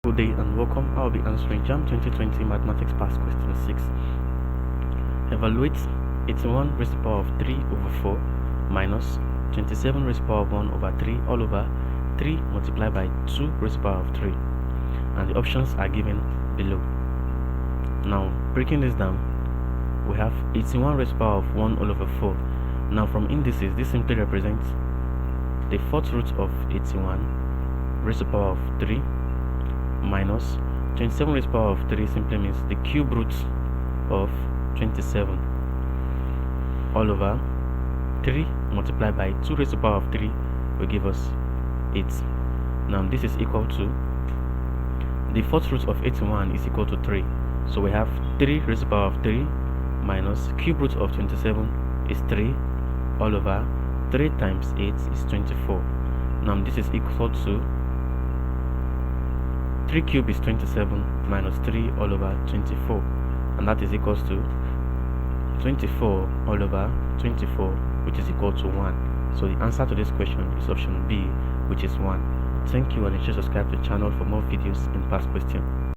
Good day and welcome. I'll be answering JAMB 2020 Mathematics Past Question 6. Evaluate 81 raised to the power of 3 over 4 minus 27 raised to the power of 1 over 3 all over 3 multiplied by 2 raised to the power of 3. And the options are given below. Now, breaking this down, we have 81 raised to the power of 1 all over 4. Now, from indices, this simply represents the fourth root of 81 raised to the power of 3 minus 27 raised to the power of 3 simply means the cube root of 27 all over 3 multiplied by 2 raised to the power of 3 will give us 8. Now this is equal to the fourth root of 81 is equal to 3. So we have 3 raised to the power of 3 minus cube root of 27 is 3 all over 3 times 8 is 24. Now this is equal to 3 cube is 27 minus 3 all over 24, and that is equals to 24 all over 24, which is equal to 1. So the answer to this question is option B, which is 1. Thank you, and you should subscribe to the channel for more videos and past questions.